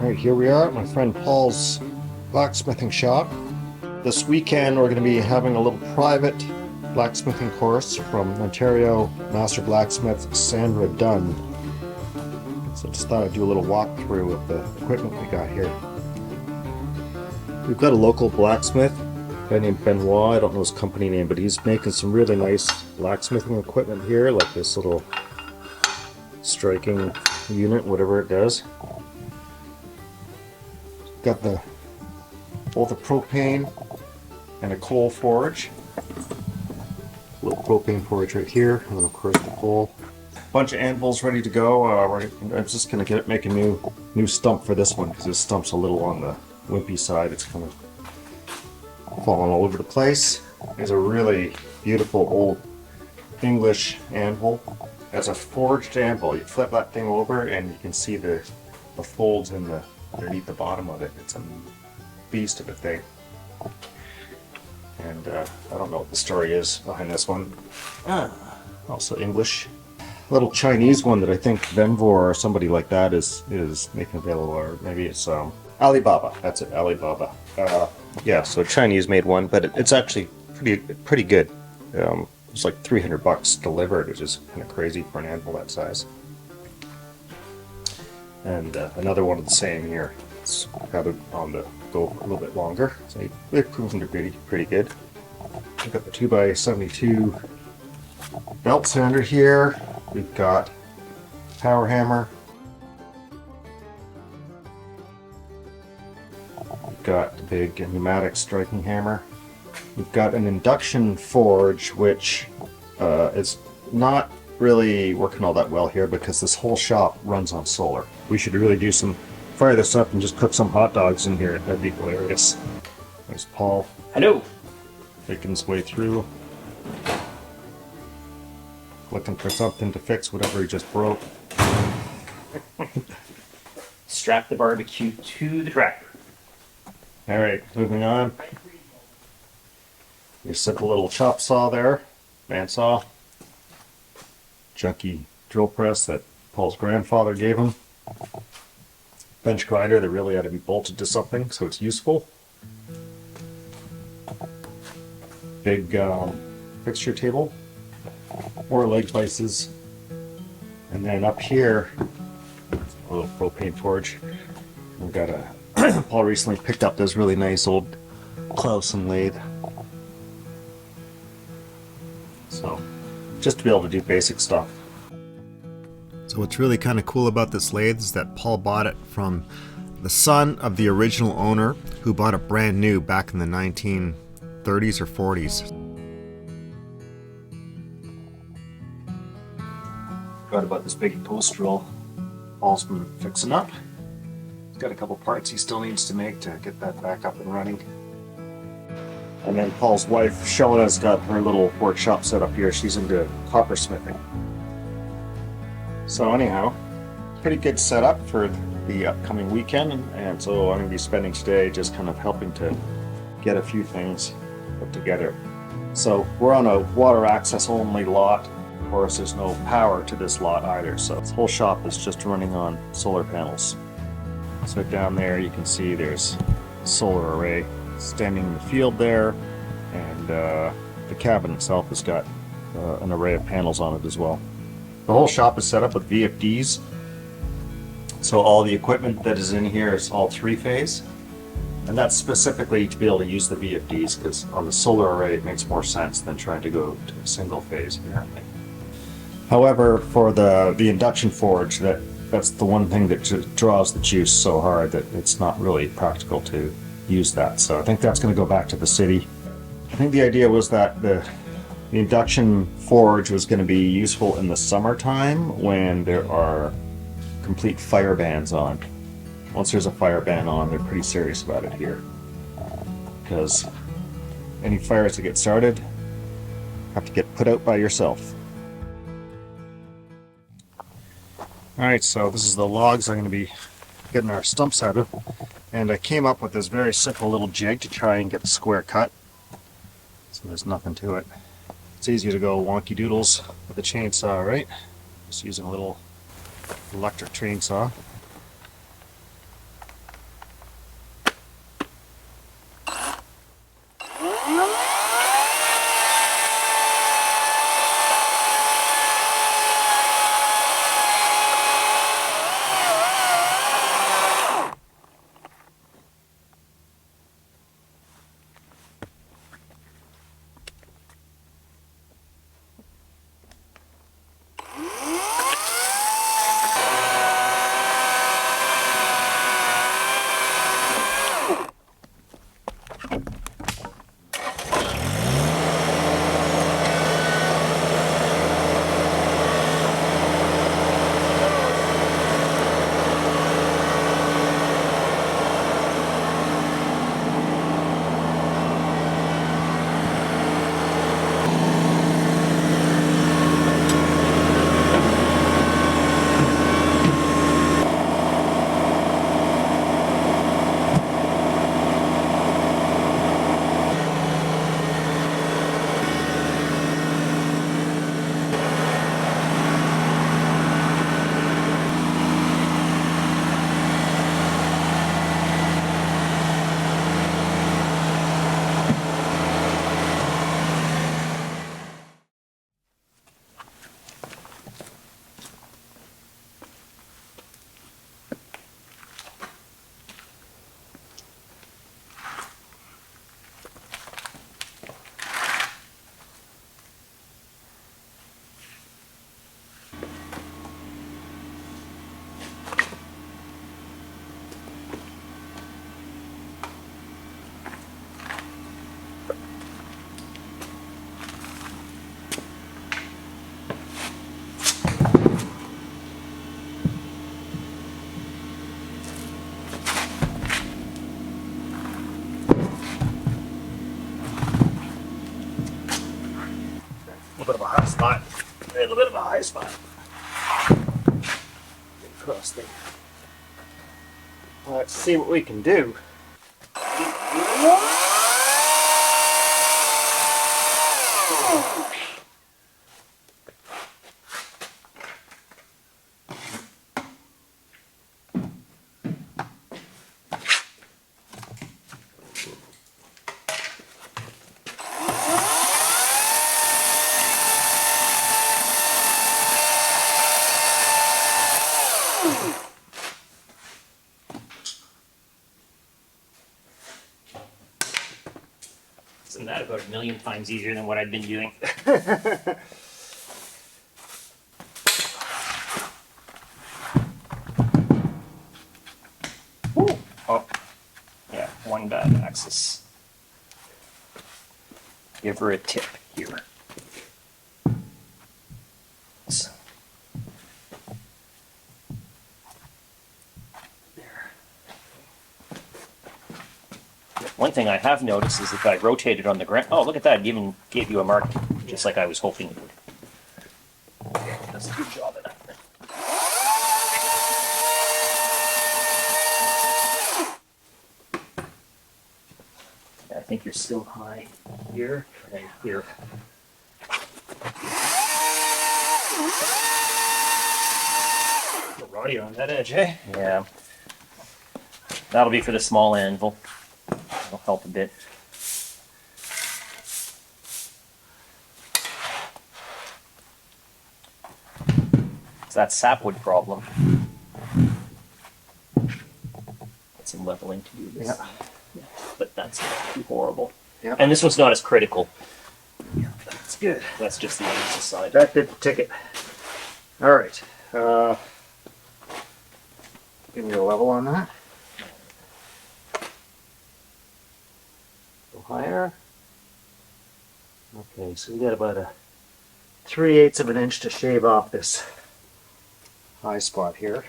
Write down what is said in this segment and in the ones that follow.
Alright, here we are at my friend Paul's blacksmithing shop. This weekend we're going to be having a little private blacksmithing course from Ontario master blacksmith Sandra Dunn. So just thought I'd do a little walkthrough of the equipment we got here. We've got a local blacksmith, a guy named Benoit. I don't know his company name, but he's making some really nice blacksmithing equipment here, like this little striking unit, whatever it does. Got both a propane and a coal forge. Little propane forge right here, and then of course the coal. Bunch of anvils ready to go. I'm just gonna make a new stump for this one because this stump's a little on the wimpy side. It's kind of falling all over the place. There's a really beautiful old English anvil. As a forged anvil, you flip that thing over and you can see the folds underneath the bottom of it. It's a beast of a thing. And I don't know what the story is behind this one. Also English. A little Chinese one that I think Venvor or somebody like that is making available, or maybe it's Alibaba. That's it, Alibaba. Yeah, so Chinese made one, but it's actually pretty good. It's like $300 delivered, which is kind of crazy for an anvil that size. And another one of the same here. It's got it on the go a little bit longer, so they've proven to be pretty good. We've got the 2x72 belt sander here. We've got power hammer. We've got the big pneumatic striking hammer. We've got an induction forge, which is not really working all that well here because this whole shop runs on solar. We should really fire this up and just cook some hot dogs in here. That'd be hilarious. There's Paul. Hello. Making his way through. Looking for something to fix whatever he just broke. Strap the barbecue to the tractor. Alright, moving on. Your simple little chop saw there. Bandsaw. Junky drill press that Paul's grandfather gave him. Bench grinder that really had to be bolted to something so it's useful. Big fixture table. More leg vices. And then up here, a little propane forge. We've got Paul recently picked up this really nice old Clausen lathe. So, just to be able to do basic stuff. So what's really kind of cool about this lathe is that Paul bought it from the son of the original owner, who bought it brand new back in the 1930s or 40s. Got about this big post drill Paul's been fixing up. He's got a couple parts he still needs to make to get that back up and running. And then Paul's wife, Shauna's got her little workshop set up here. She's into coppersmithing. So anyhow, pretty good setup for the upcoming weekend. And so I'm going to be spending today just kind of helping to get a few things put together. So we're on a water access only lot. Of course, there's no power to this lot either. So this whole shop is just running on solar panels. So down there you can see there's a solar array standing in the field there, and the cabin itself has got an array of panels on it as well. The whole shop is set up with VFDs, so all the equipment that is in here is all three-phase, and that's specifically to be able to use the VFDs, because on the solar array it makes more sense than trying to go to a single phase apparently. However, for the induction forge, that's the one thing that draws the juice so hard that it's not really practical to use that. So I think that's going to go back to the city. I think the idea was that the induction forge was going to be useful in the summertime when there are complete fire bans on. Once there's a fire ban on, they're pretty serious about it here, because any fires that get started have to get put out by yourself. Alright, so this is the logs I'm going to be getting our stumps out of, and I came up with this very simple little jig to try and get a square cut. So there's nothing to it. It's easy to go wonky doodles with a chainsaw, right? Just using a little electric chainsaw. little bit of a high spot. A little bit of a high spot. Across there. Let's see what we can do. Isn't that about a million times easier than what I've been doing? Oh, yeah, one bad axis. Give her a tip here. So, there. One thing I have noticed is if I rotated on the ground, oh, look at that, it even gave you a mark, just like I was hoping it would. Does a good job of that. I think you're still high here and here. Roddy on that edge, eh? Yeah. That'll be for the small anvil. That'll help a bit. It's that sapwood problem. Get some leveling to do this. Yeah. But that's not too horrible. Yeah. And this one's not as critical. Yeah, that's good. That's just the other side. That did the ticket. All right. Give me a level on that. Go higher. Okay, so we got about a 3/8 of an inch to shave off this high spot here.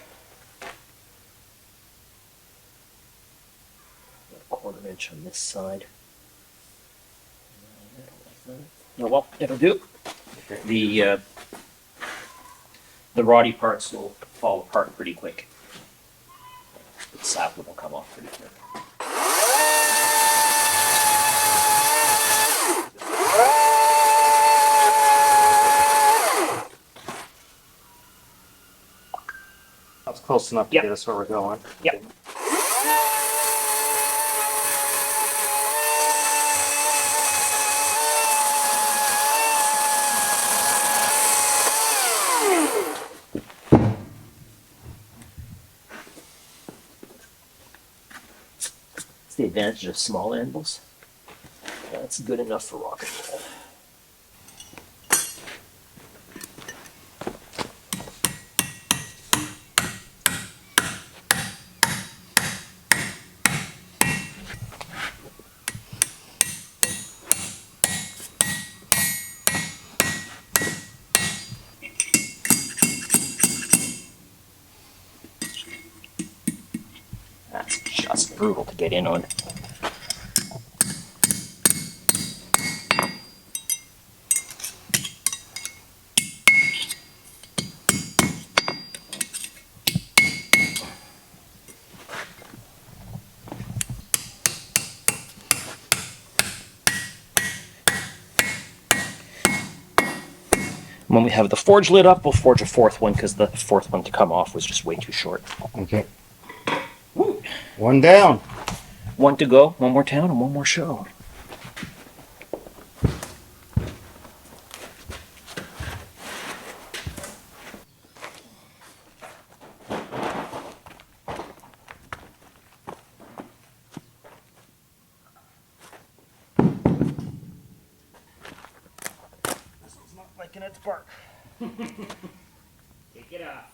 A 1/4 inch on this side. Oh, well, it'll do. Okay. The roddy parts will fall apart pretty quick. The sapwood will come off pretty quick. That's close enough to Yep. get us where we're going. Yep. It's the advantage of small anvils. That's good enough for rock and roll. That's just brutal to get in on. When we have the forge lid up, we'll forge a 4th one because the 4th one to come off was just way too short. Okay. One down. One to go, one more town, and one more show. This one's not liking its bark. Take it off.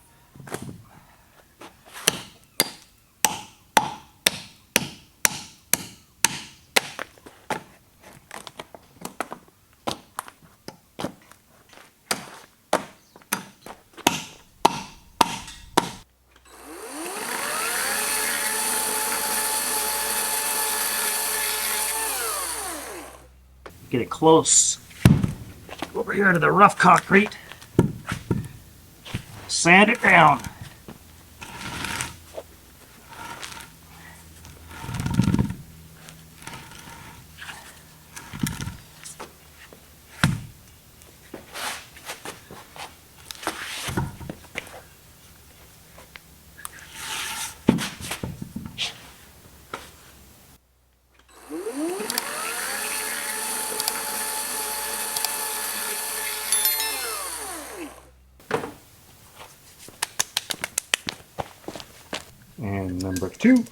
Get it close. over here to the rough concrete. Sand it down. And number 2.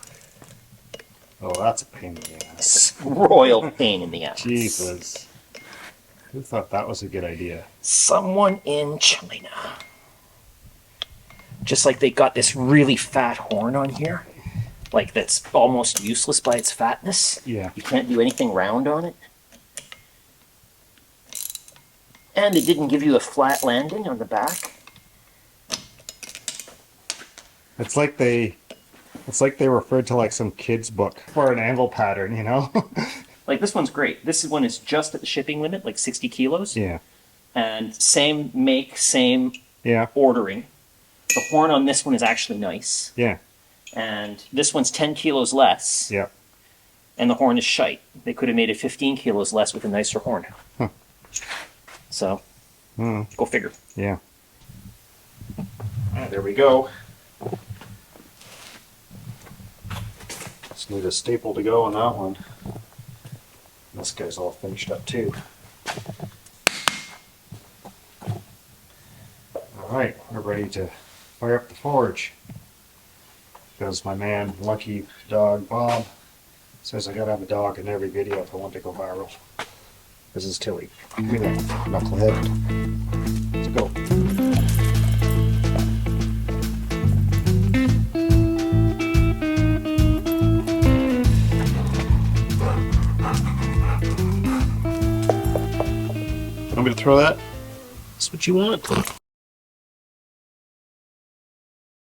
Oh, that's a pain in the ass. Royal pain in the ass. Jesus. Who thought that was a good idea? Someone in China. Just like they got this really fat horn on here. Like that's almost useless by its fatness. Yeah. You can't do anything round on it. And it didn't give you a flat landing on the back. It's like they referred to like some kid's book for an anvil pattern, you know? Like this one's great. This one is just at the shipping limit, like 60 kilos. Yeah. And same make, same Yeah. ordering. The horn on this one is actually nice. Yeah. And this one's 10 kilos less. Yeah. And the horn is shite. They could have made it 15 kilos less with a nicer horn. Huh. So, Mm. go figure. Yeah. Ah, there we go. Just need a staple to go on that one. This guy's all finished up too. Alright, we're ready to fire up the forge. Because my man, Lucky Dog Bob, says I gotta have a dog in every video if I want to go viral. This is Tilly. Give me that knucklehead. Let's go. Want me to throw that? That's what you want.